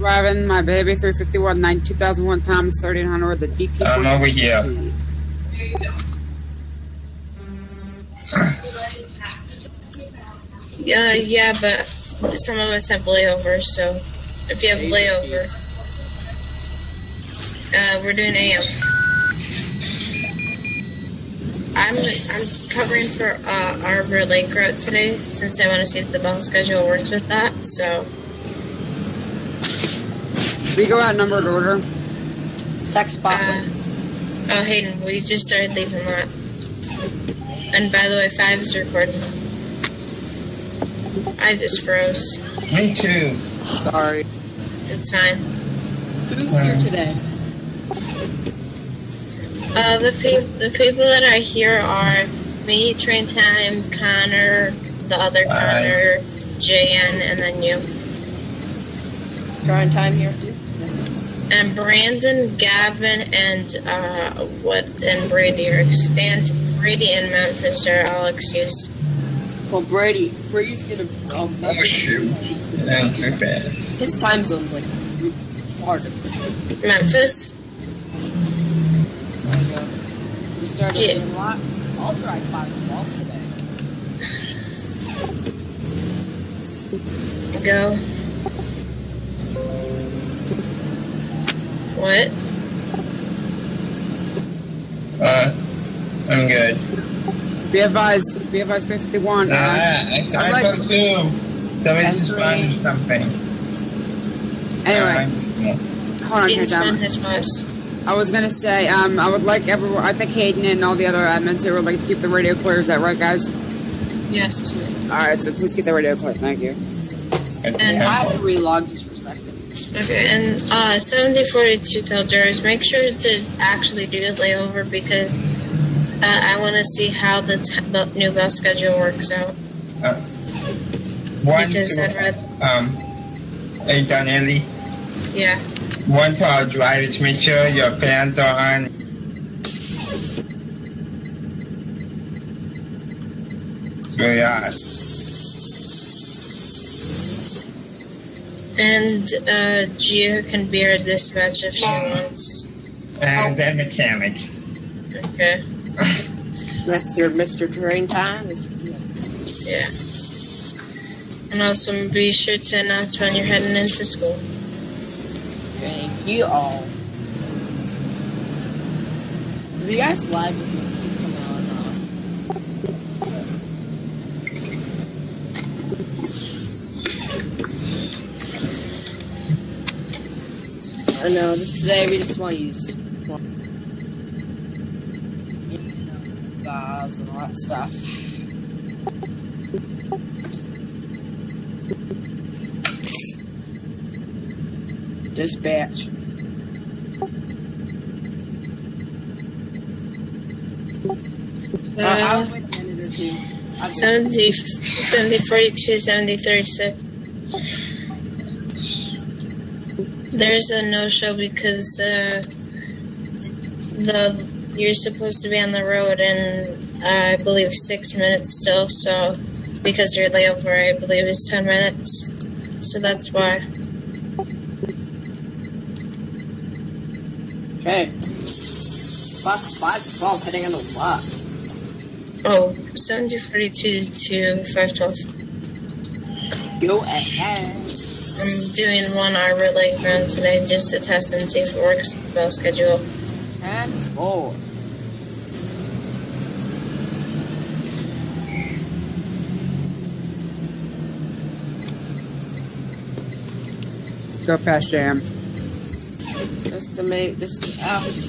driving my baby 351 2001 Thomas 1300 the DT. I'm over here. Yeah, but some of us have layovers, so if you have layover, we're doing AM. I'm covering for Arbor Lake route today since I want to see if the bell schedule works with that. So we go out numbered order. Text pop. Oh, Hayden, we just started leaving that. And by the way, 5 is recording. I just froze. Me too. Sorry. It's fine. Who's here today? The people that are here are me, Train Time, Connor, the other Connor, JN, and then you. Train Time here too. And Brandon, Gavin, and Brady and Memphis are all excused. Well, Brady's gonna. Oh shoot! That's too fast. His time zone's like harder. Memphis. We started a lot. I'll drive 512 today. Go. What? I'm good. Be advised 351. I go too. Somebody's responding to something. Anyway, hold on, Hayden's on his bus. I was gonna say, I would like everyone, I think Hayden and all the other admins here would like to keep the radio clear. Is that right, guys? Yes. Alright, so please keep the radio clear. Thank you. And I have to relog just for a second. Okay, and 7042 tell drivers, make sure to actually do the layover because I want to see how the new bus schedule works out. Hey, Donnelly. Yeah. One to our drivers, make sure your fans are on. It's really hot. And Gia can be our dispatch if she wants. And then mechanic. Okay. Mr. Train Time. Yeah. And also be sure to announce when you're heading into school. Thank you all. Have you guys live with me coming on and off? I know, today we just want to use saws and all that stuff. Dispatch. I'll wait a minute or two. 70, 42, 70, 36. There's a no-show because you're supposed to be on the road in I believe 6 minutes still. So because your layover I believe is 10 minutes. So that's why. Okay. Box 512 heading on the lot. Oh, 7042 to 512. Go ahead. I'm doing 1 Arbor Lake run today just to test and see if it works the bell schedule. 10-4. Go past Jam. Just to make this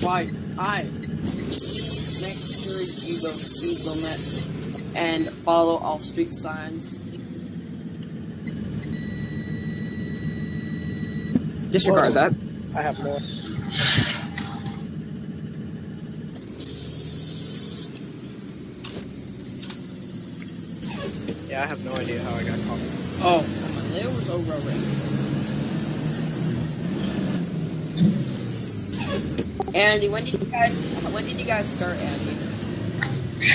why I make sure you do those speed limits and follow all street signs. Disregard that. I have more. Yeah, I have no idea how I got caught. Oh, my layover's over already. Andy, when did you guys start, Andy?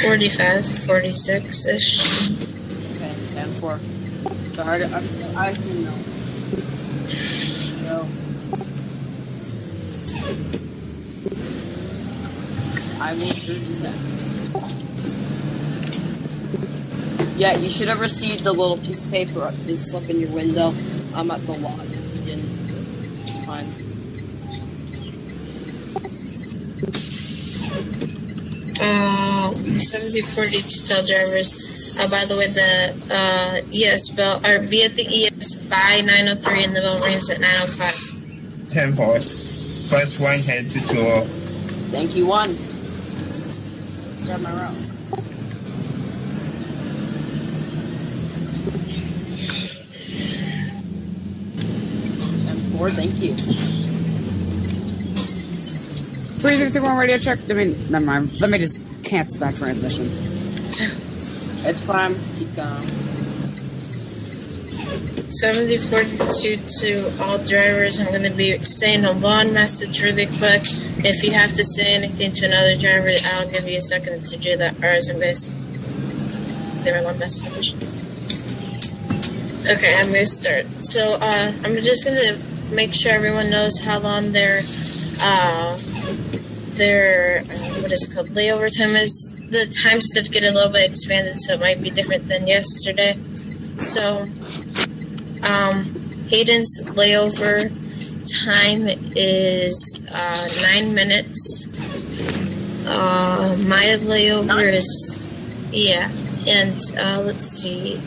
45, 46-ish. Okay, 10-4. So I didn't know. So I will sure do that. Yeah, you should have received the little piece of paper this slip in your window. I'm at the lot. If you didn't, it's fine. Uh, 7042 tell drivers. By the way, the ES bell, or be at the ES by 9:03 and the bell rings at 9:05. 10-4. First one head to school. Thank you, one. Grab my route. And 4, thank you. 351 radio check. I mean, never mind. Let me just cancel that transmission. It's fine. Keep going. 7042 to all drivers. I'm going to be saying a one message really quick. If you have to say anything to another driver, I'll give you a second to do that. Or as I'm going to say my one message. Okay, I'm going to start. So I'm just going to make sure everyone knows how long their what is it called, layover time is. The times did get a little bit expanded, so it might be different than yesterday. So, Hayden's layover time is 9 minutes. My layover is, yeah, and let's see.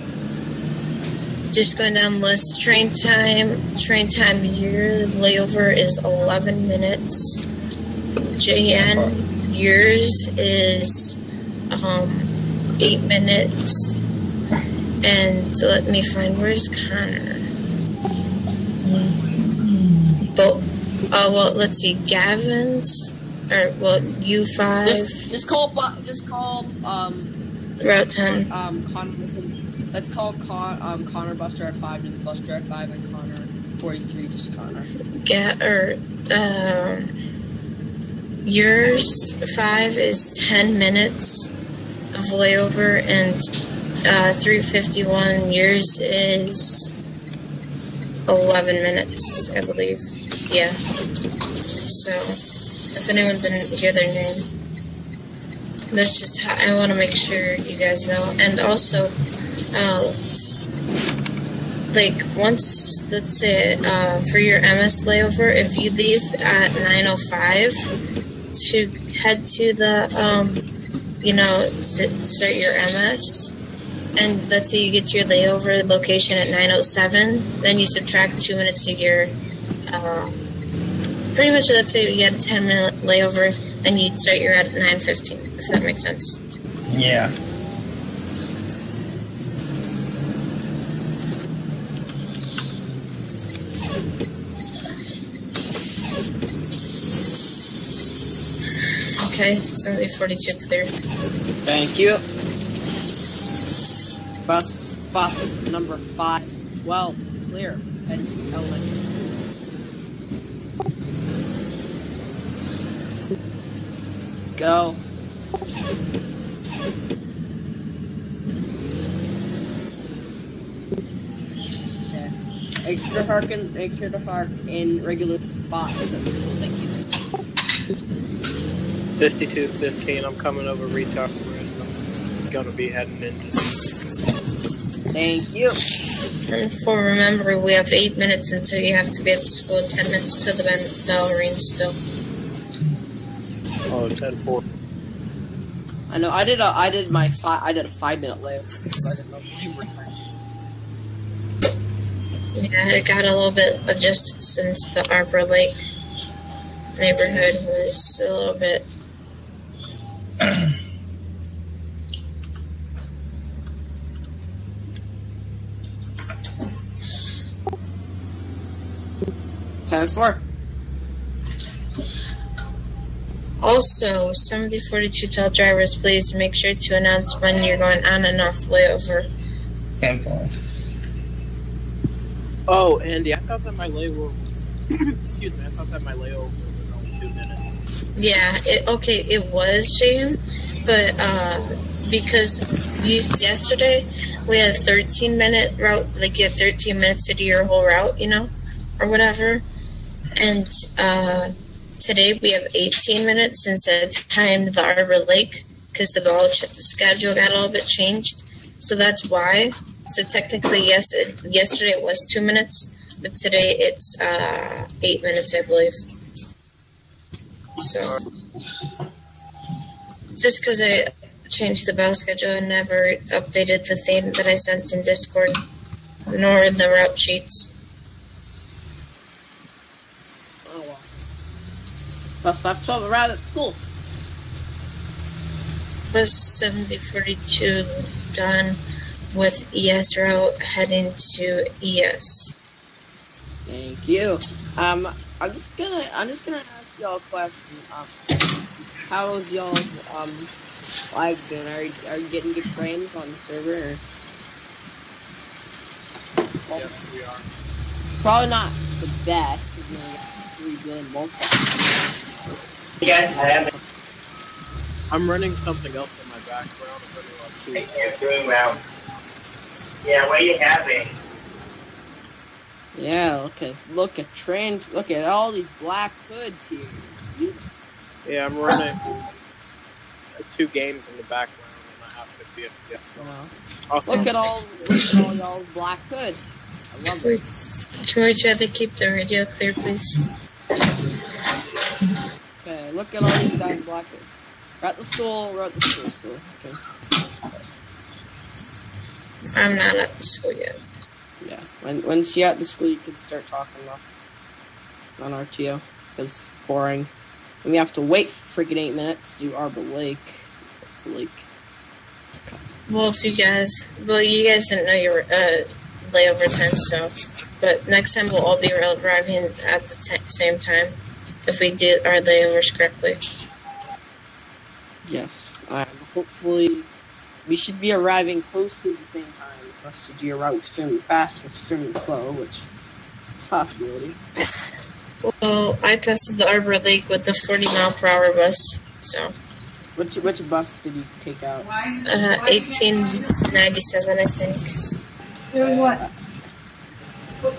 Just going down the list. Train time, your layover is 11 minutes. JN, yours is 8 minutes. And let me find, where's Connor? Well, let's see, Gavin's, or, well, U5. Just call, Route 10. Connor, let's call Connor bus driver 5, just bus driver 5, and Connor 43, just Connor. Yours 5 is 10 minutes of layover, and 351, yours is 11 minutes, I believe. Yeah. So, if anyone didn't hear their name, that's just how I want to make sure you guys know. And also, like, once, let's say, for your MS layover, if you leave at 9:05 to head to the, start your MS, and let's say you get to your layover location at 9:07, then you subtract 2 minutes of your, pretty much, let's say you had a 10-minute layover, and you start your at 9:15, if that makes sense. Yeah. Okay, 7042 clear. Thank you. Bus number 512, clear. At elementary school. Go. Okay. Make sure to park in regular spots at the school. Thank you. 5215, I'm coming over Retard Bridge. I'm gonna be heading into. Thank you. And for remember, we have 8 minutes until you have to be at the school, 10 minutes till the bell rings still. Oh, 10-4. I know. I did a 5-minute layover because I didn't know you were trying to. Yeah, it got a little bit adjusted since the Arbor Lake neighborhood was a little bit. 10-4. Also, 7042 tell drivers, please make sure to announce when you're going on and off layover. 10-4. Oh, Andy, I thought that my layover was, excuse me, I thought that my layover was only 2 minutes. Yeah, it was, Shane, but because yesterday we had a 13-minute route, like you had 13 minutes to do your whole route, or whatever, and today we have 18 minutes instead of timed the Arbor Lake because the ball schedule got a little bit changed. So that's why. So technically, yes, yesterday it was 2 minutes, but today it's 8 minutes, I believe. So just because I changed the bell schedule and never updated the theme that I sent in Discord, nor in the route sheets. Oh well. Plus 512 around at school. Bus 7042 done with ES route heading to ES. Thank you. I'm just gonna ask y'all a question. How's y'all's lag doing? Are you getting good frames on the server? Or? Yes, we are. Probably not the best because we have 3 billion multipliers. Yeah, I'm running something else in my background. I'm running like 2. you're doing well. Yeah, what are you having? Yeah, look at all these black hoods here. Beautiful. Yeah, I'm running 2 games in the background, and I have 50 FPS going. Wow. Awesome. Look at all y'all's black hood. I love it. Can we try to keep the radio clear, please? Okay, look at all these guys' black hoods. We're at the school. Okay. I'm not at the school yet. Yeah. Once you're at the school, you can start talking on RTO. Because it's boring. And we have to wait for freaking 8 minutes to do Arbor Lake. Well, you guys didn't know your layover time, so. But next time we'll all be arriving at the same time if we do our layovers correctly. Yes. Hopefully, we should be arriving close to the same time. Unless you do your route extremely fast or extremely slow, which is a possibility. Well, I tested the Arbor Lake with the 40-mile-per-hour bus, so. Which bus did you take out? 1897, I think. Doing what? But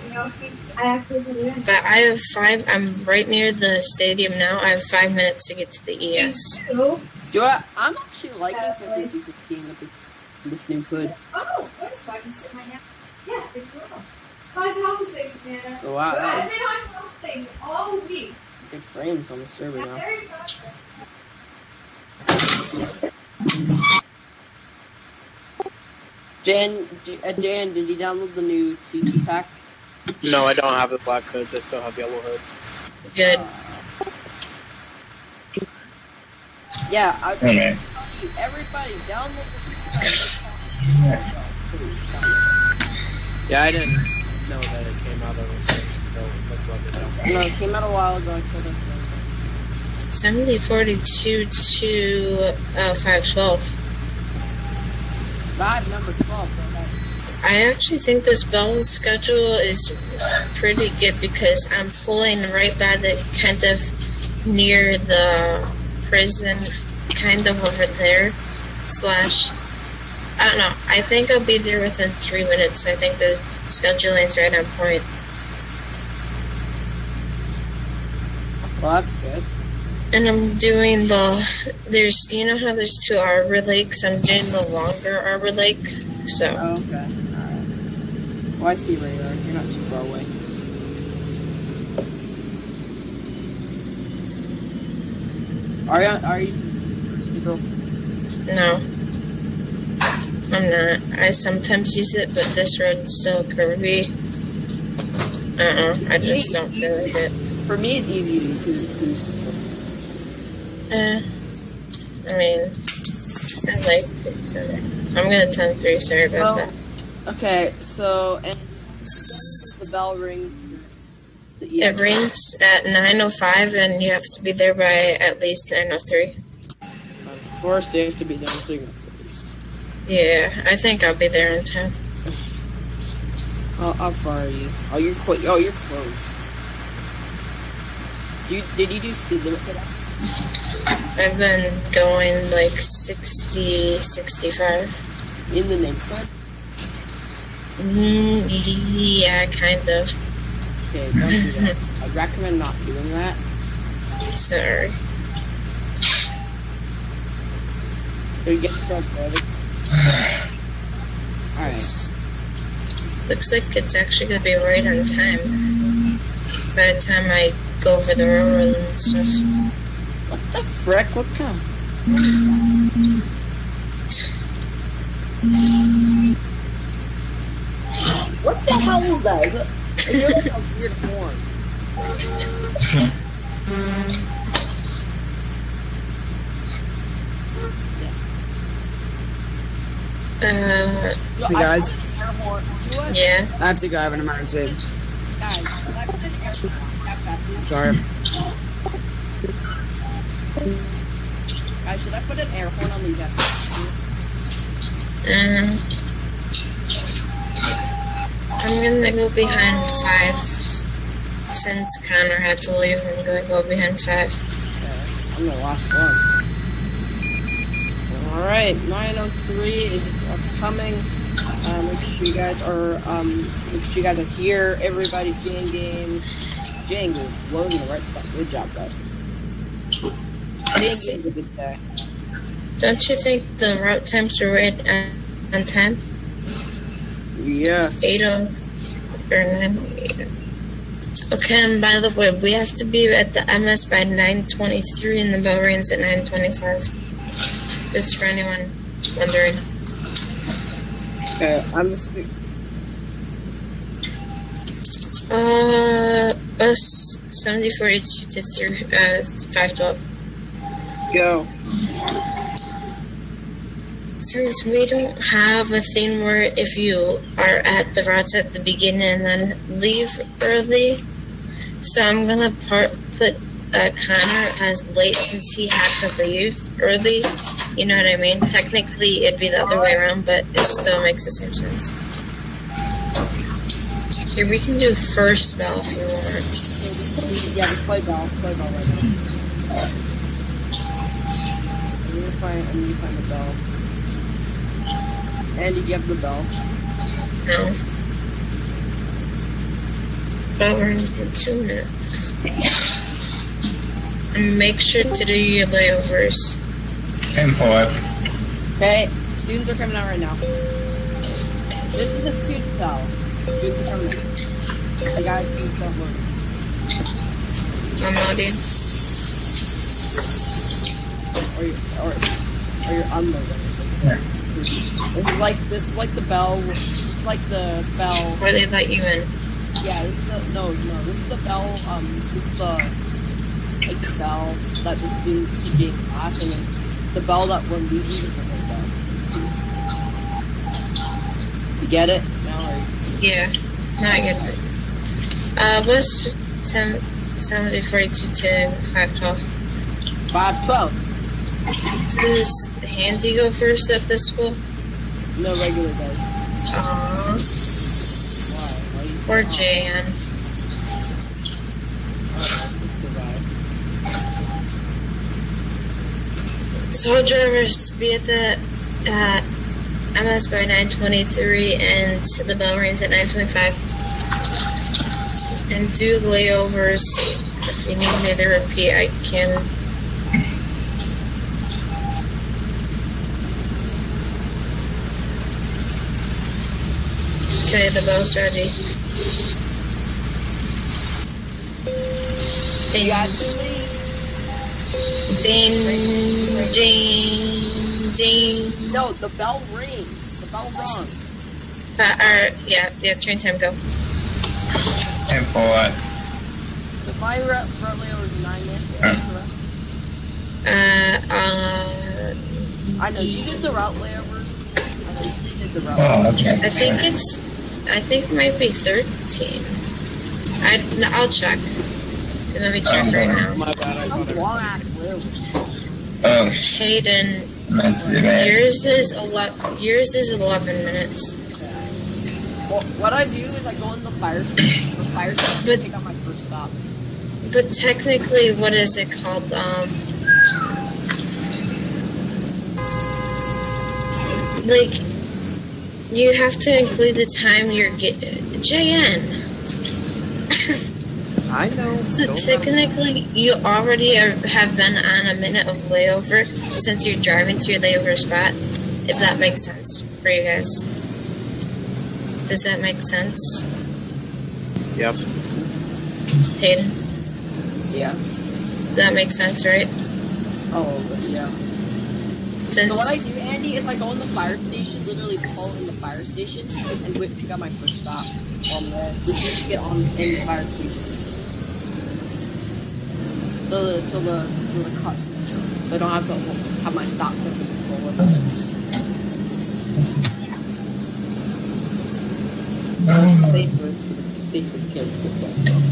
I have 5. I'm right near the stadium now. I have 5 minutes to get to the ES. I'm actually liking 5215 with this new hood. Oh, that's why I can sit my hand. Yeah, it's cool. $5 things, man. Oh wow, I've been on those things all week. good frames on the server now. Jan, did you download the new CT pack? No, I don't have the black hoods. I still have yellow hoods. Good. Yeah, Okay. everybody download the CT pack. Yeah, I didn't know that it came out of No, it came out a while ago. I told them. 7042 to 512. Number 12. I actually think this bell schedule is pretty good because I'm pulling right by the kind of near the prison, kind of over there. I don't know. I think I'll be there within 3 minutes. So I think the scheduling's right on point. Well, that's good. And I'm doing you know how there's 2 Arbor Lakes? I'm doing the longer Arbor Lake. So. Oh, okay. Alright. Well, I see where you are. You're not too far away. Are you people? No. I'm not. I sometimes use it, but this road's so curvy. I just don't feel like it. For me, it's easy to cruise control. I mean, I like it. So I'm gonna 10-3. Sorry about that. Okay, so and the bell rings. It rings at 9:05, and you have to be there by at least 9:03. Before, so you have to be there in 3 minutes at least. Yeah, I think I'll be there in time. How far are you? Oh, you're close. Did you do speed limit today? I've been going like 60, 65. In the neighborhood? Yeah, kind of. Okay, don't do that. I'd recommend not doing that. Sorry. Are you getting stuff ready? Alright. Looks like it's actually going to be right on time by the time I go over the railroad and stuff. What the frick? What kind of... What the hell is that? Is it like a weird horn? Hey guys. Yeah. I have to go. I have an emergency. Guys, should I put an air horn at Fess's? Sorry. Guys, should I put an air horn on these FSs? I'm gonna go behind 5 since Connor had to leave. I'm gonna go behind 5. I'm the last one. Alright, 903 is just upcoming. Make sure you guys are here. Everybody, Jane Games, loading the right spot. Good job, guys. Jane Games is a good day. Don't you think the route times are right on time? Yes. 8:00 or 9. Okay, and by the way, we have to be at the MS by 9:23 and the bell rings at 9:25. Just for anyone wondering. Okay, I'm just... Bus 7042 to 512. Go. Since we don't have a thing where if you are at the routes at the beginning and then leave early, so I'm gonna put Connor as late since he had to leave early. You know what I mean? Technically, it'd be the other way around, but it still makes the same sense. Here, we can do first bell if you want. Yeah, just play bell. Play bell right now. I need to find the bell. And did you have the bell? No. Bell rings in 2 minutes. And make sure to do your layovers. Okay, students are coming out right now. This is the student bell. Students are coming out. The guys can start loading. I'm loading. Or you're unloading. This is like the bell. Like the bell. Where they let you in. Yeah, this is the this is the bell. This is the bell that the students are being class, and then the bell that we're leaving is the whole bell. You get it? Now Yeah, now I get it. Bus 7042 to 512. 512. Does Handy go first at this school? No, regular does. Aww. Why? Or Jan. So drivers be at the MS by 9:23 and the bell rings at 9:25. And do layovers. If you need me to repeat, I can. Okay, the bell's ready. Ding, ding, ding, ding. No, the bell rings. The bell rung. Yeah, train time, go. And for what? The my route layover is 9 minutes. I know you did the route layovers. I know you did the route. Oh, okay. I think it might be 13. I'll check. Let me check right now. My bad, I thought Long ass layover. Oh, Hayden, meant to do that. yours is 11 minutes. Well, what I do is I go in the fire station But- and take out my first stop. But technically, what is it called? Like, you have to include the time you're getting. JN. I know. So technically, you already have been on a minute of layover since you're driving to your layover spot, if that makes sense for you guys. Does that make sense? Yes. Hayden? Yeah. That makes sense, right? Oh, yeah. Since So what I do, Andy, is I go in the fire station, literally pull in the fire station, and wait, pick up my first stop while I'm there. We need to get on in the fire station. So the car's neutral. So I don't have to have my stop set to control it. It's safer for the kids with that stuff.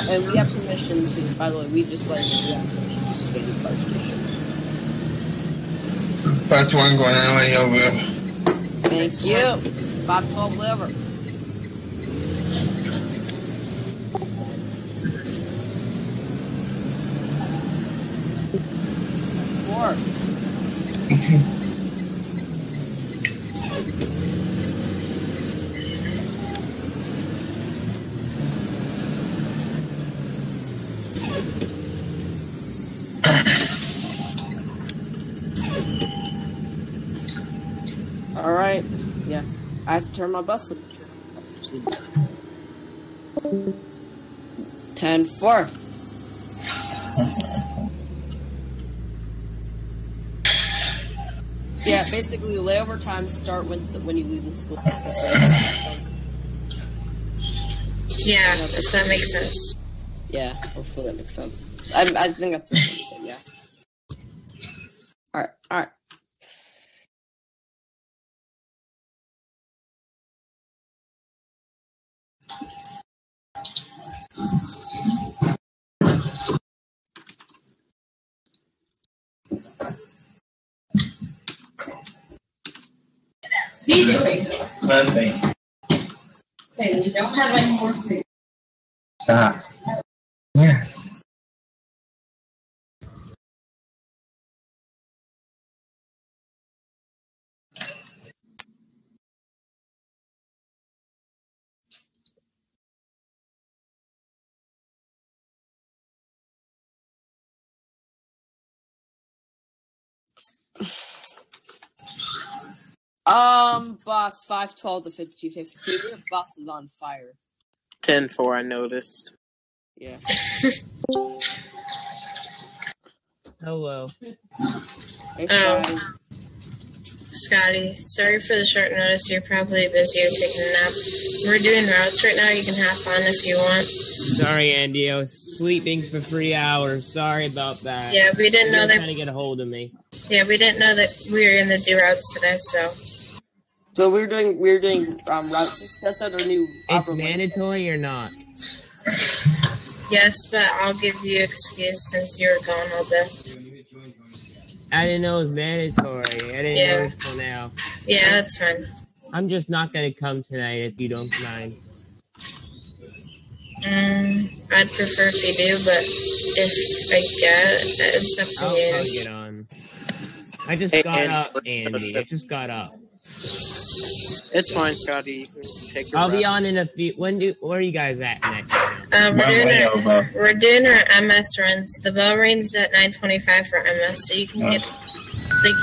And we have permission to, by the way, we just like, we have permission to stay in the fire station. First one going on way over. Thank you. 512 liver. Four. All right. Yeah. I have to turn my bus. 10-4. So yeah, basically layover times start when you leave the school. Does that make sense? yeah, if that makes sense. Yeah, hopefully that makes sense. I think that's what I'm saying. Yeah. All right. Nothing. Say, we don't have any more food. Stop. Yes. Bus 512 to 5252. Your bus is on fire. 10-4, I noticed. Yeah. Hello. Hey, guys. Scotty, sorry for the short notice. You're probably busy or taking a nap. We're doing routes right now. You can hop on if you want. Sorry, Andy. I was sleeping for 3 hours. Sorry about that. Yeah, we didn't know that. Trying to get a hold of me. Yeah, we didn't know that we were gonna do routes today. So we're doing routes. That's our new. It's mandatory or not? Yes, but I'll give you excuse since you were gone all day. I didn't know it was mandatory. I didn't know it till now. Yeah, that's fine. I'm just not gonna come tonight if you don't mind. I'd prefer if you do, but if I get, it's up to you. I'll get on. I just got up, Andy. I just got up. It's fine, Scotty. You can take your I'll be rest. on in a few. Where are you guys at next? We're doing our MS runs. The bell rings at 9:25 for MS, so you can get,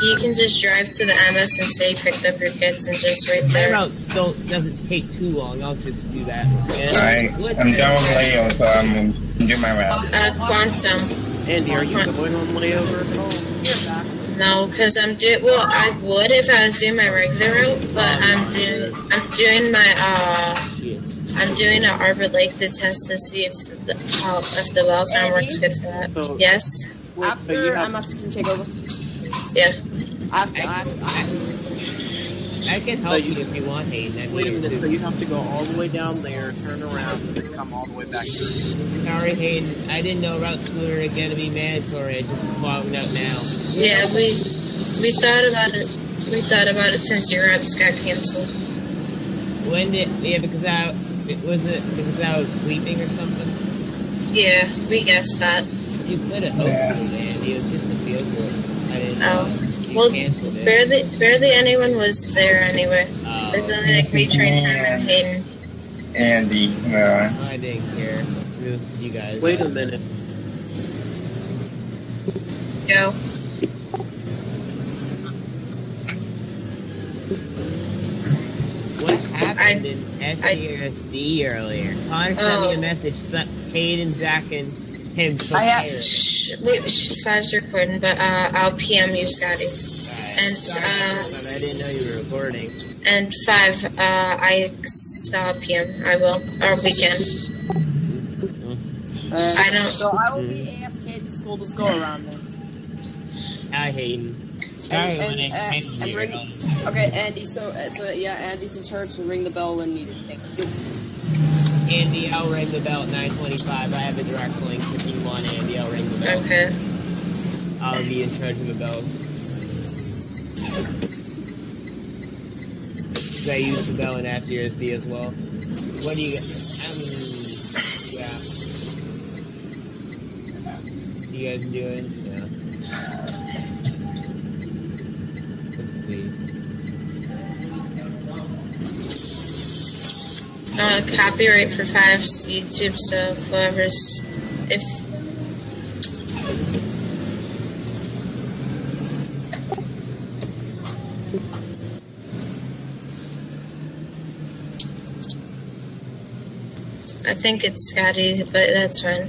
you can just drive to the MS and say you picked up your kids and just wait My there. route doesn't take too long. I'll just do that. Alright, I'm done with layover, so I'm gonna do my route. Quantum. Andy, are you going on layover at all? No, because I would if I was doing my regular route, but I'm doing a Arbor Lake to test to see if the bell time works good for that. So, yes. After MS can take over. Yeah. I can help you if you want, Hayden. Wait a minute, so you have to go all the way down there, turn around, and then come all the way back here. Sorry, Hayden. I didn't know routes were going to be mandatory. I just found out now. Yeah, we thought about it. We thought about it since your routes got canceled. Because I was sleeping or something? Yeah, we guessed that. You could have hoped to, Andy. It was just a feel good. I didn't know. You Well, canceled it. barely anyone was there anyway. Oh, There's only like retrain time and Hayden. Andy. I didn't care. You guys. Wait a minute. Go. What happened in SDRSD earlier? Connor sent me a message. Hayden, Zach, and him. Five's recording, but I'll PM you, Scotty. And I didn't know you were recording. And 5, I saw PM. I will, or we can. I don't. So I will be AFK at the school to go around then. Hi, Hayden. Sorry when I came here. Okay, Andy. So yeah, Andy's in charge. So ring the bell when needed. Thank you. Andy, I'll ring the bell at 9:25. I have a direct link. If you want, Andy, I'll ring the bell. Okay. I'll be in charge of the bells. I use the bell in SDRSD as well. What do you get? Yeah. You guys doing? Yeah. Let's see. Copyright for 5's YouTube, so whoever's I think it's Scotty's, but that's fine.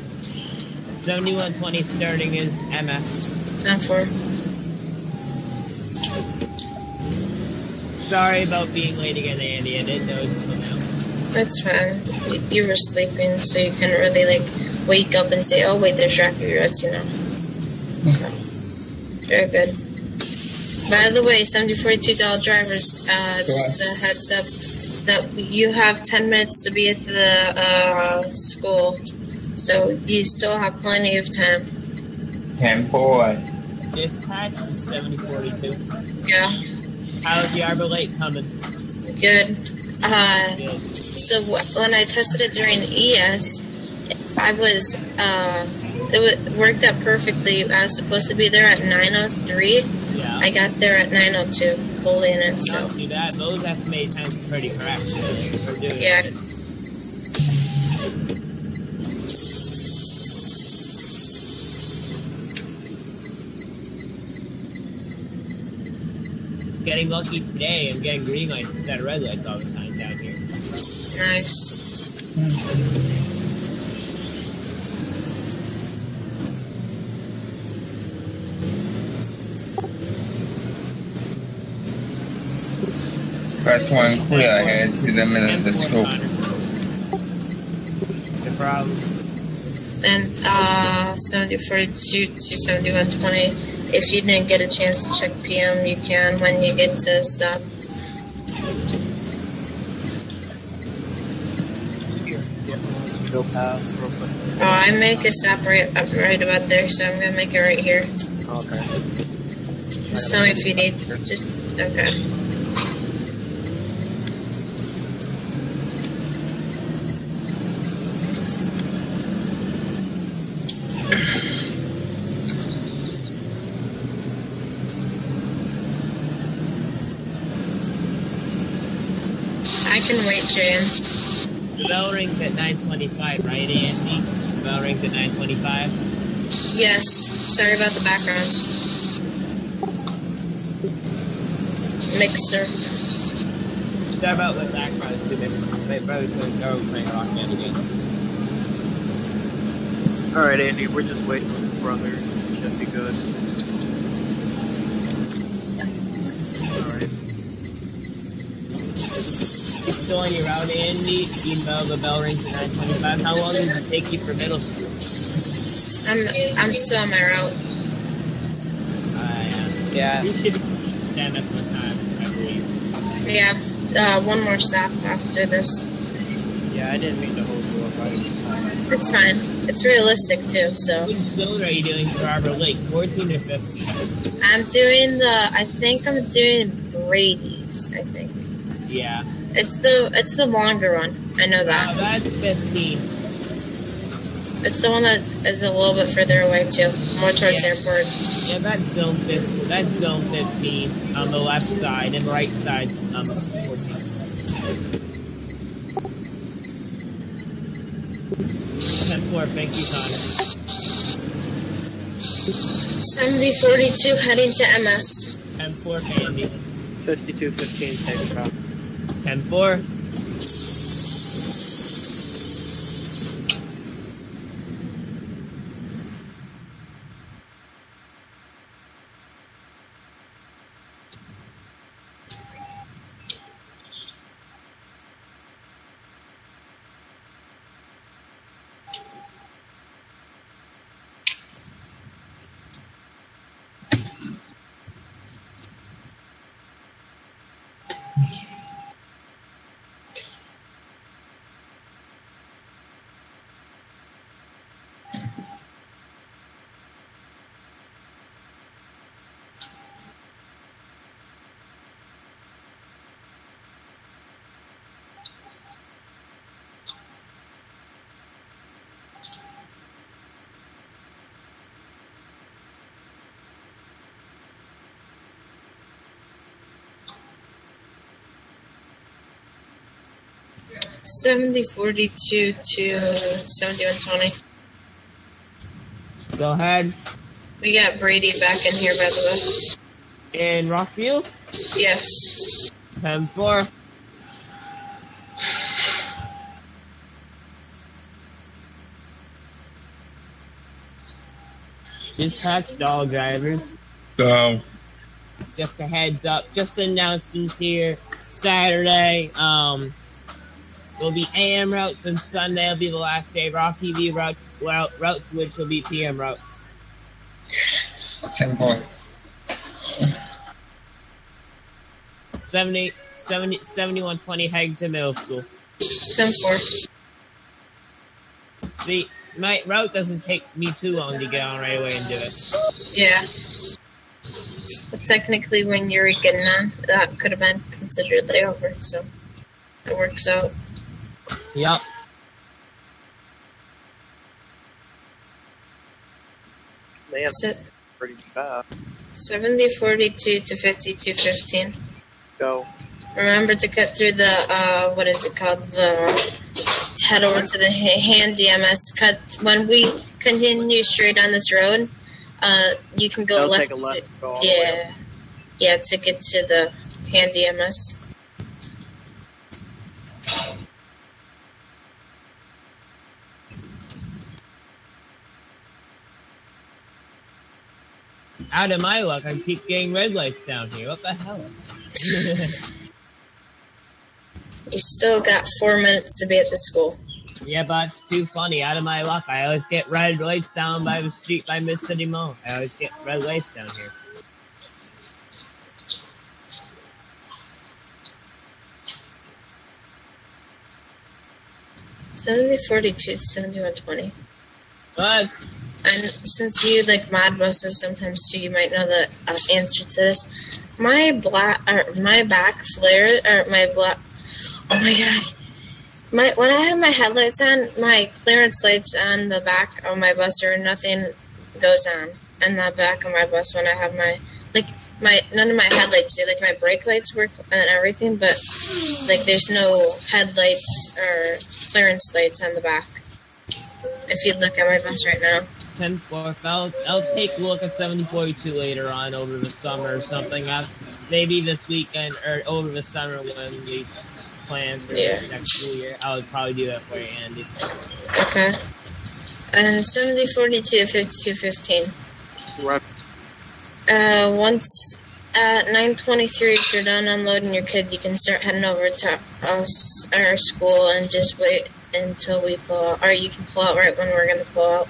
7120 starting is MF. Time for. Sorry about being late again, Andy. I didn't know it was coming out. That's fine. You were sleeping, so you couldn't really wake up and say, "Oh wait, there's Rocky Roads," you know. So very good. By the way, $7042 drivers. Just a heads up that you have 10 minutes to be at the school, so you still have plenty of time. 10-4. Dispatch is 7042. Yeah. How's the Arbor Lake coming? Good. Good. So when I tested it during ES, I was it worked out perfectly. I was supposed to be there at 9:03. Yeah. I got there at 9:02, fully in it. So. Not too bad. Those estimated times are pretty correct. We're doing Yeah. it. Getting lucky today. I'm getting green lights instead of red lights all the time down here. Nice. First one clear ahead to the middle of the scope. No problem. And 7042 to 7120. If you didn't get a chance to check PM, you can when you get to stop. Go past real quick. I make a stop right about there, so I'm gonna make it right here. Okay. Just tell me if you need. Just okay. I can wait, Jan. The bell rings at 9:25, right, Andy? The bell rings at 9:25. Yes. Sorry about the background. Mixer. Sorry about the background too. My brother's going to go playing Rock Band again. Alright, Andy, we're just waiting on the brother. Should be good. Alright. You still on your route, Andy? Even though the bell rings at 9:25. How long does it take you for middle school? I'm still on my route. Yeah. You should be 10 at some time, I believe. Yeah. One more stop after this. Yeah, I didn't mean to hold you up. It's fine. It's realistic too. So. Which zone are you doing for Arbor Lake? 14 or 15? I'm doing I think I'm doing Brady's. I think. Yeah. It's the longer one. I know that. Oh, that's 15. It's the one that is a little bit further away too, more towards the airport. Yeah, that's zone 15. That's zone 15 on the left side, and right side 14. 10-4, thank you, Connor. 7042 heading to MS. 10-4, Andy. 5215, safe drop. 10-4. $70.42 to $71.20. Go ahead. We got Brady back in here, by the way. In Rockview? Yes. 10-4. Dispatch all drivers. Go. Just a heads up, just announcements here. Saturday, will be AM routes, and Sunday will be the last day. Rocky V routes, which will be PM routes. 10-4. 7120 Hagerton Middle School. 10-4. See, my route doesn't take me too long to get on right away and do it. Yeah. But technically, when you're getting on, that could have been considered layover, so it works out. Yup. Man, pretty fast. 70.42 to 52.15. Go. Remember to cut through the, what is it called? Head over to the hand DMS. Cut when we continue straight on this road. You can go left. Take a left to go all the yeah, way. yeah, to get to the hand DMS. Out of my luck, I keep getting red lights down here. What the hell? You still got 4 minutes to be at the school. Yeah, but it's too funny. Out of my luck, I always get red lights down by the street by Mid-City Mall. I always get red lights down here. $70.42 to $71.20. But And since you like mod buses sometimes too, you might know the answer to this. My back flare, or my black. Oh my god! When I have my headlights on, my clearance lights on the back of my bus, or nothing goes on in the back of my bus when I have none of my headlights do. Like my brake lights work and everything, but like there's no headlights or clearance lights on the back. If you look at my bus right now. 10-4. I'll take a look at 7042 later on over the summer or something. Maybe this weekend or over the summer when we plan for next school year. I would probably do that for you, Andy. Okay. And 7042 5215. Right. Once at 9:23, if you're done unloading your kid, you can start heading over to us, our school, and just wait until we pull out. Or you can pull out right when we're going to pull out.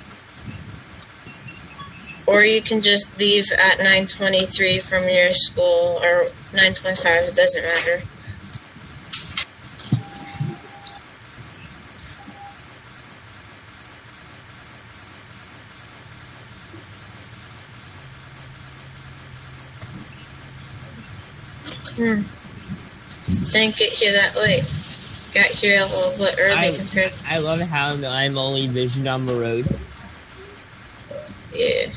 Or you can just leave at 9:23 from your school, or 9:25, it doesn't matter. Didn't get here that late. got here a little bit early compared. I love how I'm only visioned on the road. Yeah.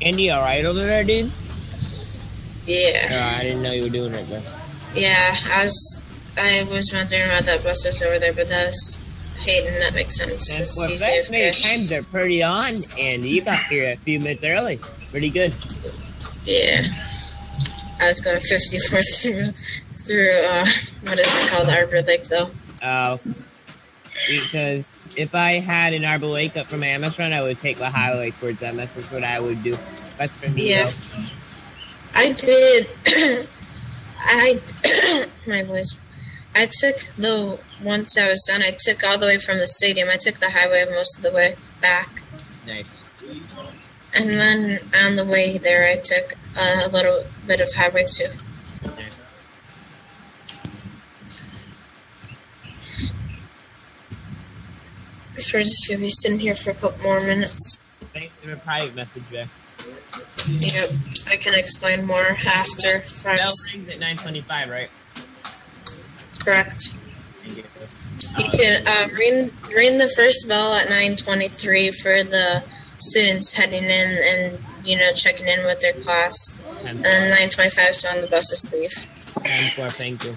Andy, alright over there, dude? Yeah. I didn't know you were doing it, bro. Yeah, I was wondering about that bus is over there, but that's Hayden. That makes sense. Well, that's many times they're pretty on, and you got here a few minutes early. Pretty good. Yeah. I was going 54 through what is it called, Arbor Lake, though. Oh. Because if I had an Arbor Lake up from my MS run, I would take the highway towards MS. That's what I would do. That's for me, yeah. though. I did. My voice. I took once I was done, I took all the way from the stadium. I took the highway most of the way back. Nice. And then on the way there, I took a little bit of highway too. So we're just going to be sitting here for a couple more minutes. Thanks for the private message there. Yep, I can explain more after. Bell rings at 9:25, right? Correct. You can ring the first bell at 9:23 for the students heading in and, checking in with their class. And 9:25 is when the buses leave. 10-4, thank you.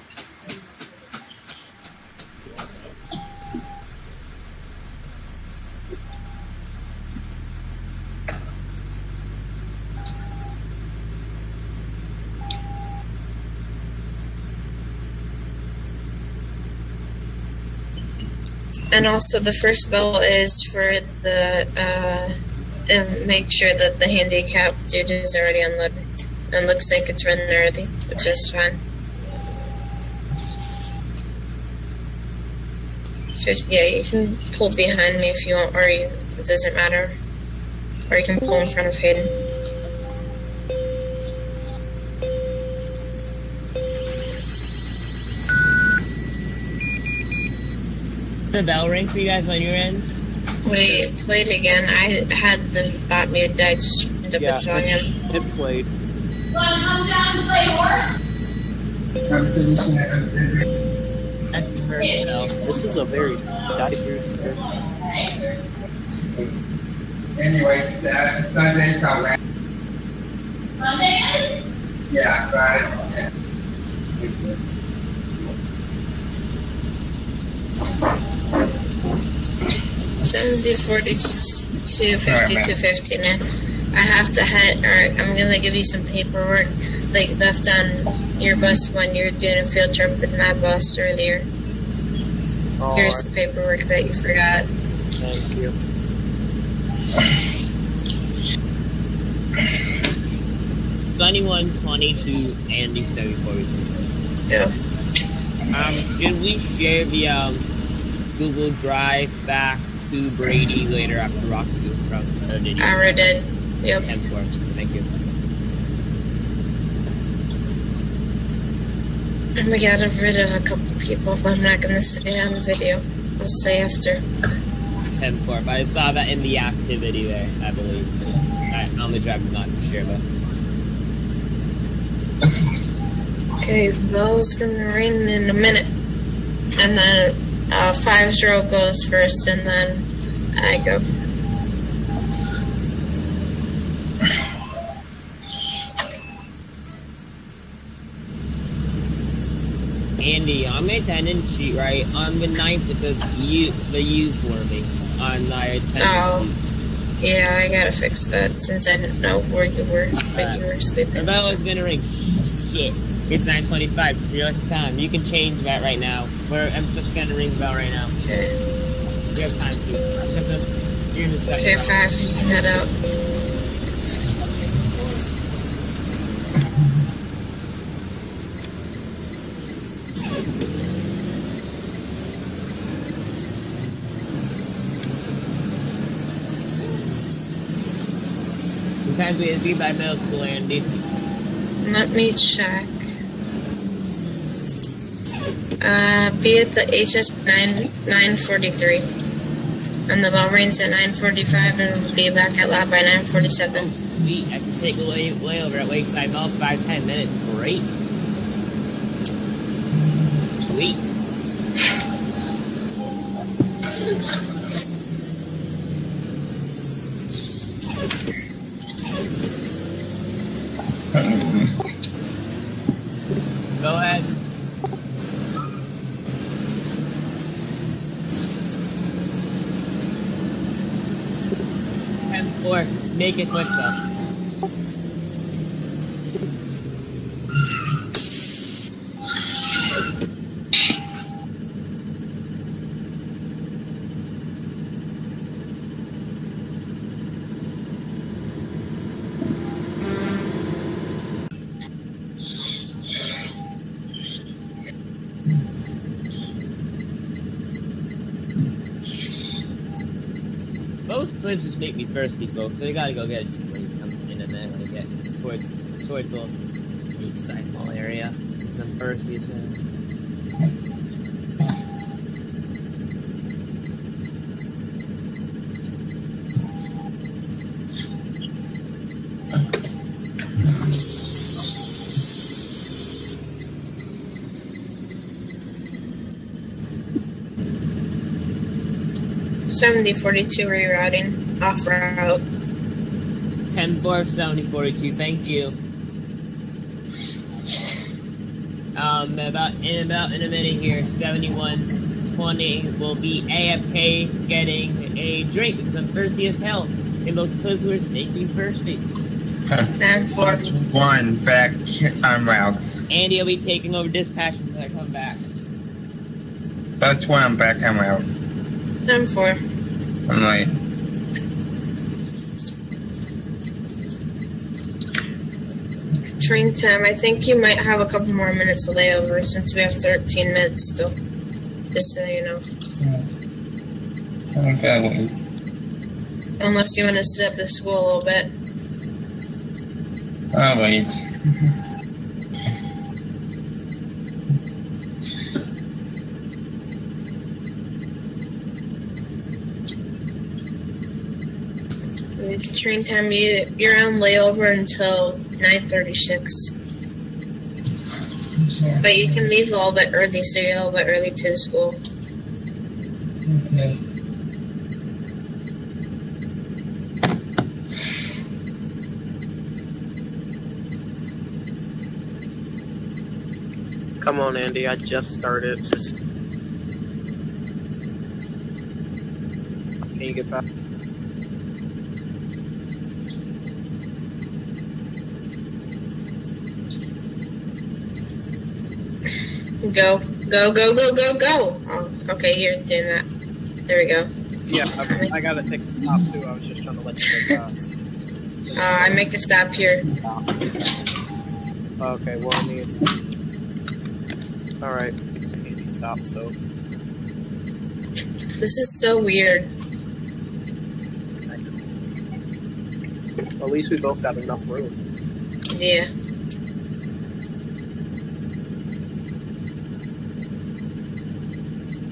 And also the first bell is for the, make sure that the handicap dude is already unloaded. And looks like it's running early, which is fine. Yeah, you can pull behind me if you want, or it doesn't matter. Or you can pull in front of Hayden. The bell ring for you guys on your end? Wait, play it again. I had the bot muted. I just turned up its volume. It played. Want to come down and play horse? That's the first bell. This is a very diverse person. Anyway, Sunday's coming. Sunday? Yeah, but. 70, 42, 52, 50 now. I have to head, or I'm going to give you some paperwork like left on your bus when you're doing a field trip with my bus earlier. Here's the paperwork that you forgot. Thank you. Sunny 22, Andy 74. Yeah. Should we share the Google Drive back to Brady later after Rocky goes from did you? I already did. Yep. 10-4. Thank you. And we got rid of a couple people, but I'm not going to say on the video. I'll say after. 10-4. But I saw that in the activity there, I believe. On the drive, not sure, but. Okay, bell's going to ring in a minute. And then 5-0 goes first, and then I go. Andy, on my attendance sheet, right, on the 9th, it says the U for me on my attendance sheet. Yeah, I gotta fix that since I didn't know where you were when you were sleeping. The bell is gonna ring. Shit. It's 9:25. Just time. You can change that right now. I'm just gonna ring the bell right now. Okay. You have time to. Okay, 5. You can head out. Sometimes we be by middle school, Andy. Let me check. Be at the HS 9:43. And the bell rings at 9:45 and we'll be back at lab by 9:47. Sweet, I can take a layover at Lakeside Mall for 5-10 minutes. Great. Sweet. Go ahead. Or make it quick though. Most quizzes make me thirsty, folks, so you gotta go get it in a minute when I get towards the Excitement Mall area. I'm thirsty as hell. 7042 rerouting, off route. 10-4, 7042, thank you. In a minute here, 7120 will be AFK getting a drink because I'm thirsty as hell. And those Twizzlers make me thirsty. 1 back on routes. Andy will be taking over dispatch until I come back. That's 1 back on routes. 10-4. I'm late. Train time. I think you might have a couple more minutes of layover since we have 13 minutes still. Just so you know. Okay, wait. Unless you want to sit at the school a little bit. I'll wait. Train time, you're on layover until 9:36. But you can leave a little bit early, so you're a little bit early to the school. Okay. Come on, Andy. I just started. Can you get back? Go, go, go, go, go, go! Oh, okay, you're doing that. There we go. Yeah, I gotta take the stop too. I was just trying to let you go fast. I make a stop here. Okay, well, I mean... Alright, it's an easy stop, so... This is so weird. At least we both got enough room. Yeah.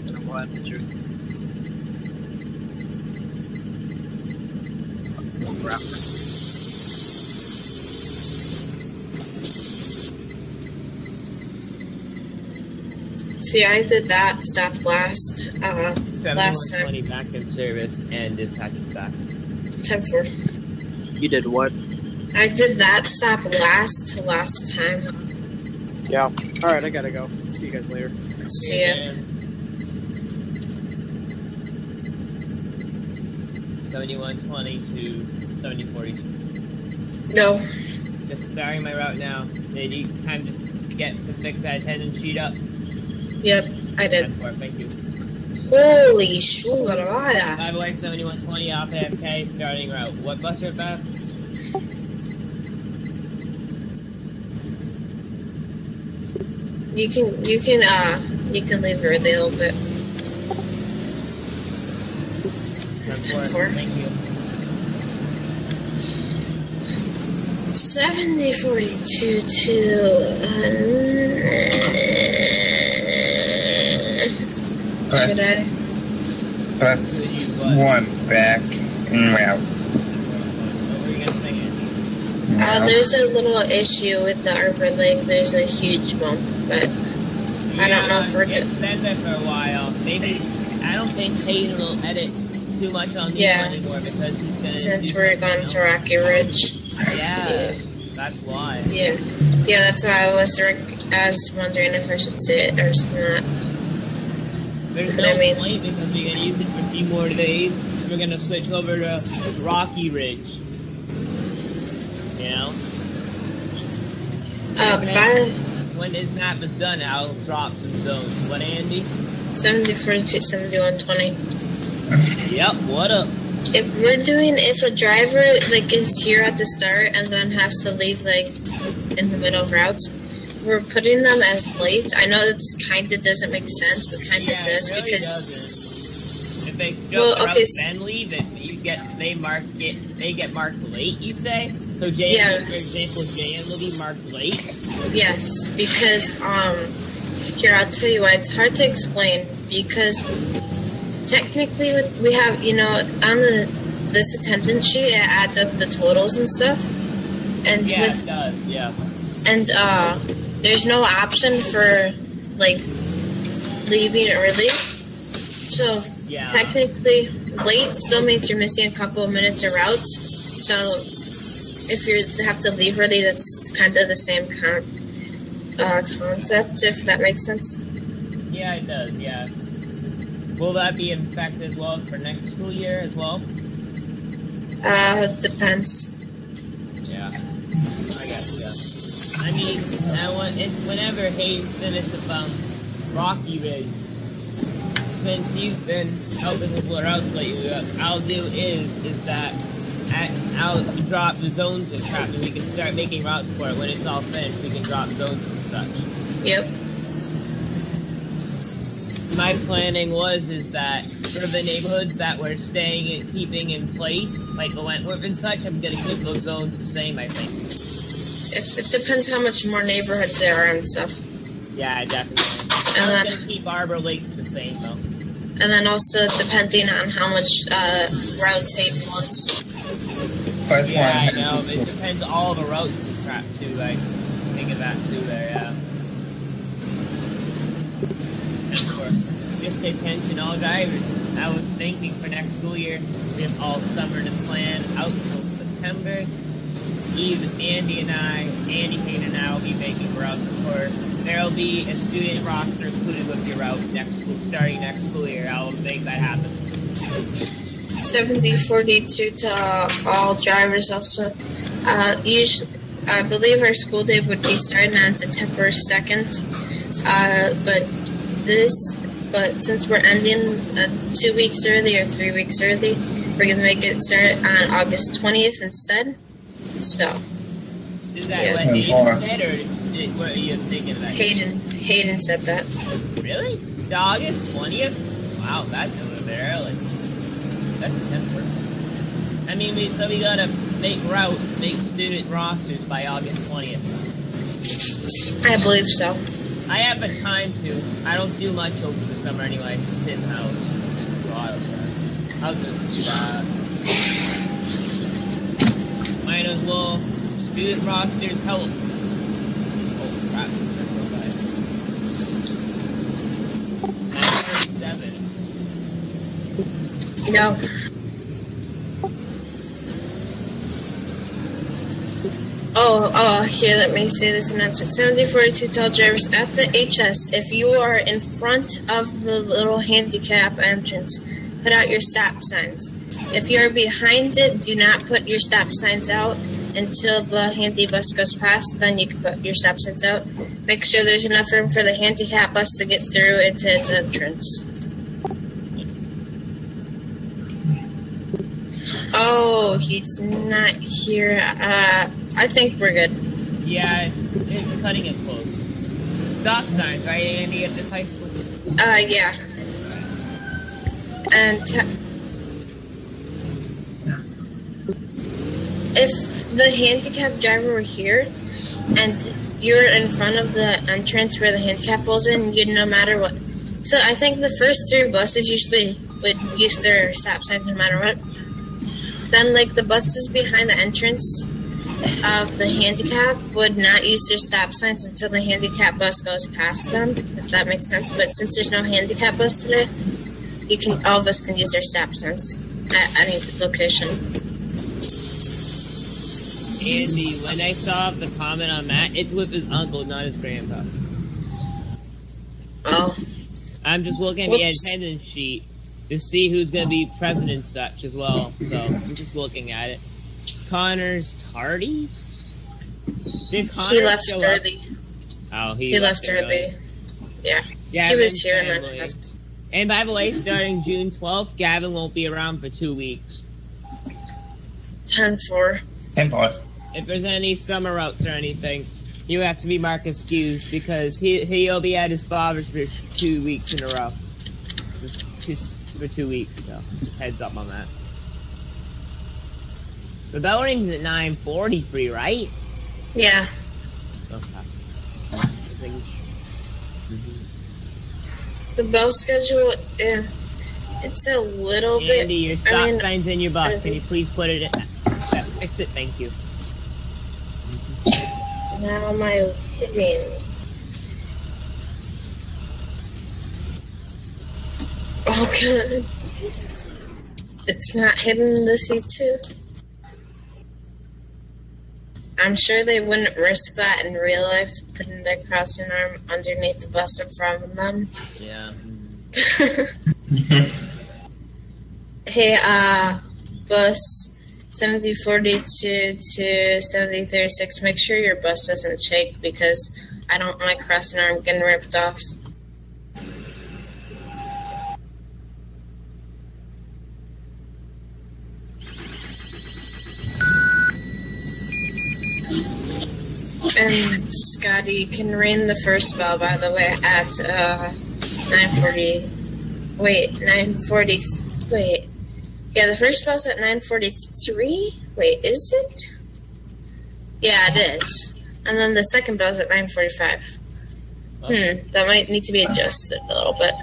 And I'm glad that you're... See, I did that stop last time. 7120 back in service and dispatch is back. 10-4. You did what? I did that stop last time. Yeah. Alright, I gotta go. See you guys later. See ya. 7120 to 7042. No. Just starting my route now. Did you time to get to fix that attendance sheet up? Yep, I did. Thank you. Holy shit. By the way, 7120 off AFK, starting route. What bus route back? You can leave early a little bit. 10-4. Thank you. 7042 to should I? Plus 1 back en route. What were you gonna say, Andy? There's a little issue with the Arbor Lake. There's a huge bump, but I don't know if we're good. It's been there for a while. Maybe, I don't think Hayden will edit too much on these anymore because he's gonna Since we're going to Rocky Ridge. Yeah, that's why. Yeah, that's why I was wondering if I should say it or not. There's no point because we're gonna use it for a few more days. We're gonna switch over to Rocky Ridge. You know? When this map is done, I'll drop some zones. What, Andy? 70, 42, 71, 20. Yep, what up? If a driver, like, is here at the start and then has to leave, like, in the middle of routes, we're putting them as late. I know it kind of doesn't make sense, but kind of does, it really because... doesn't. If they jump the routes then leave, they get marked late, you say? So JN, for example, JN will be marked late? Yes, because, here, I'll tell you why. It's hard to explain, because technically we have, you know, on this attendance sheet, it adds up the totals and stuff. And it does, yeah. And, there's no option for, like, leaving early. So, technically, late still means you're missing a couple of minutes of routes. So, if you have to leave early, that's kind of the same concept, if that makes sense. Yeah, it does, yeah. Will that be in effect as well for next school year as well? Depends. Yeah, I guess, yeah. I mean, whenever Hayes finishes Rocky Ridge, since you've been helping with what else lately, what I'll do is that I'll drop the zones and crap, and we can start making routes for it. When it's all finished, we can drop zones and such. Yep. My planning is that for the neighborhoods that we're staying and keeping in place, like the Wentworth and such, I'm gonna keep those zones the same, I think. It depends how much more neighborhoods there are and stuff. Yeah, definitely. I'm gonna keep Arbor Lakes the same, though. And then also depending on how much routes Hayden wants. Yeah, I know. It depends on all the routes and crap, too. Like, think of that, too, there, yeah. Just attention, all drivers. I was thinking for next school year, we have all summer to plan out until September. Andy, Hayden and I will be making routes for. There'll be a student roster included with your route starting next school year. I will make that happen. 70-42 to all drivers also. Usually, I believe our school day would be starting on September 2nd. But since we're ending 2 weeks early or 3 weeks early, we're going to make it start on August 20th instead. So. Is that what Hayden said, or what are you thinking of that? Hayden said that. Really? It's August 20th? Wow, that's a little bit early. That's September. I mean, so we gotta make routes, make student rosters by August 20th. I believe so. I have the time to. I don't do much over the summer anyway. Just sit in the house. Just go outside. I'll just do that. Might as well. Student rosters help. Oh crap! That's real bad. 9:37. No. Here, let me say this announcement. 70-42 tell drivers at the HS, if you are in front of the little handicap entrance, put out your stop signs. If you are behind it, do not put your stop signs out until the handy bus goes past, then you can put your stop signs out. Make sure there's enough room for the handicap bus to get through into its entrance. Oh, he's not here. I think we're good. Yeah, it's cutting it close. Stop signs, right, Andy, at this high school? Yeah. And if the handicap driver were here, and you're in front of the entrance where the handicap goes in, you'd no matter what. So I think the first 3 buses usually would use their stop signs no matter what. Then, like, the buses behind the entrance, of the handicap would not use their stop signs until the handicap bus goes past them, if that makes sense. But since there's no handicap bus today, all of us can use their stop signs at any location. Andy, when I saw the comment on Matt, it's with his uncle, not his grandpa. Oh. I'm just looking at the attendance sheet to see who's going to be president and such as well. So, I'm just looking at it. Connor's tardy? Did Connor He left early. Oh, he left early. Yeah. He was here and then left. And by the way, starting June 12th, Gavin won't be around for 2 weeks. 10-4. 10-4. If there's any summer routes or anything, you have to be marked excused because he'll be at his father's for 2 weeks in a row. For 2 weeks, so heads up on that. The bell rings at 9:43, right? Yeah. Okay. The bell schedule, it's a little bit... Andy, your stop sign's in your bus. Can you please put it in? Fix it, thank you. Now am I hitting? Oh, good. It's not hidden the C2. I'm sure they wouldn't risk that in real life, putting their crossing arm underneath the bus in front of them. Yeah. Hey, bus 7042 to 7036, make sure your bus doesn't shake because I don't want my crossing arm getting ripped off. And Scotty, you can ring the first bell, by the way, at 9:40. Wait, 9:40. Wait. Yeah, the first bell's at 9:43. Wait, is it? Yeah, it is. And then the second bell's at 9:45. That might need to be adjusted a little bit.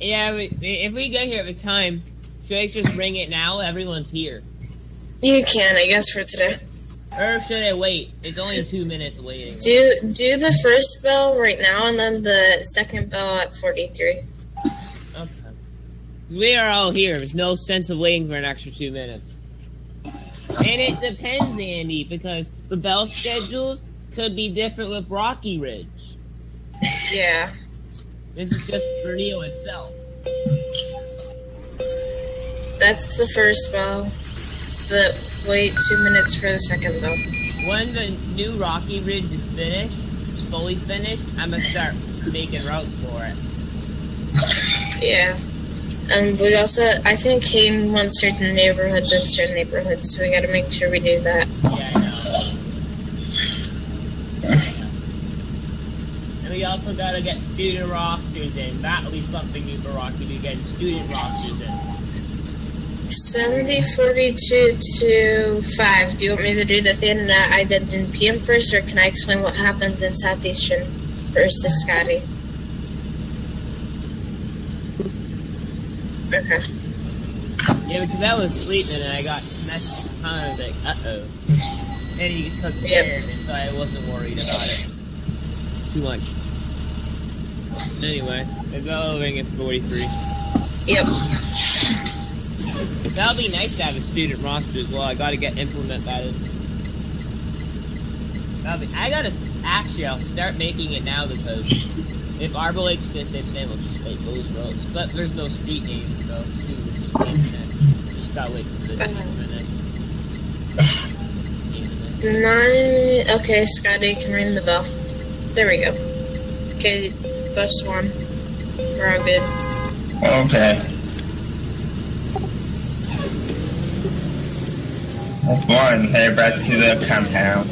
Yeah, if we get here at the time, should I just ring it now? Everyone's here. You can, I guess, for today. Or should I wait? It's only 2 minutes waiting. Do the first bell right now, and then the second bell at 43. Okay. Because we are all here. There's no sense of waiting for an extra 2 minutes. And it depends, Andy, because the bell schedules could be different with Rocky Ridge. Yeah. This is just for Neo itself. That's the first bell. Wait 2 minutes for the second bell. When the new Rocky Ridge is finished, fully finished, I'm gonna start making routes for it. Yeah. And we also, I think Hayden wants certain neighborhoods and certain neighborhoods, so we gotta make sure we do that. Yeah, I know. And we also gotta get student rosters in. That'll be something new for Rocky to get student rosters in. 7042 to 5. Do you want me to do the thing that I did in PM first, or can I explain what happened in Southeastern first to Scotty? Okay. Yeah, because I was sleeping and I got messed up. I was like, uh-oh. And he took care of it, so I wasn't worried about it too much. Anyway, the bell ring at 43. Yep. That'll be nice to have a student roster as well. I gotta implement that in. I'll start making it now because if Arbor Lake's gonna stay the same, we'll just take those roads. But there's no street names, so just gotta wait for the minute. 9. Okay, Scotty can ring the bell. There we go. Okay, bus 1. We're all good. Okay. That's one. Head back to the compound.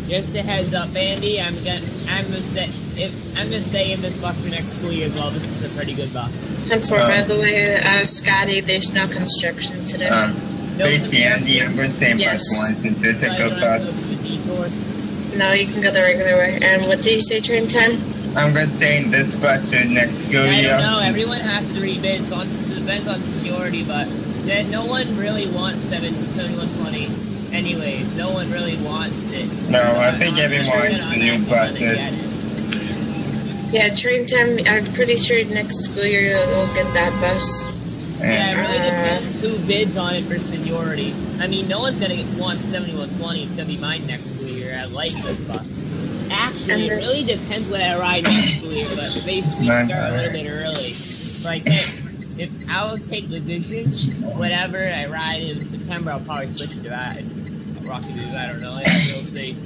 Just a heads up, Andy. I'm gonna stay in this bus for next school year as well. This is a pretty good bus. And by the way, Scotty, there's no construction today. Basically, Andy, I'm going to stay in bus 1 since it's a good bus. No, you can go the regular way. And what did you say, train time? I'm going to stay in this bus for next school year. I don't know. Everyone has to read bids. It depends on seniority, but no one really wants 7120. anyways, no one really wants it. No, I think everyone wants the new bus. Yeah, Dreamtime, I'm pretty sure next school year you'll get that bus. Yeah, it really depends who bids on it for seniority. I mean, no one's gonna want 7120. It's gonna be mine next school year. I like this bus. Actually, it really depends when I ride next school year, but basically start a little bit early. So I can't. If I will take the vision, whenever I ride in September, I'll probably switch to that. Rocky Blue, I don't know. We'll see.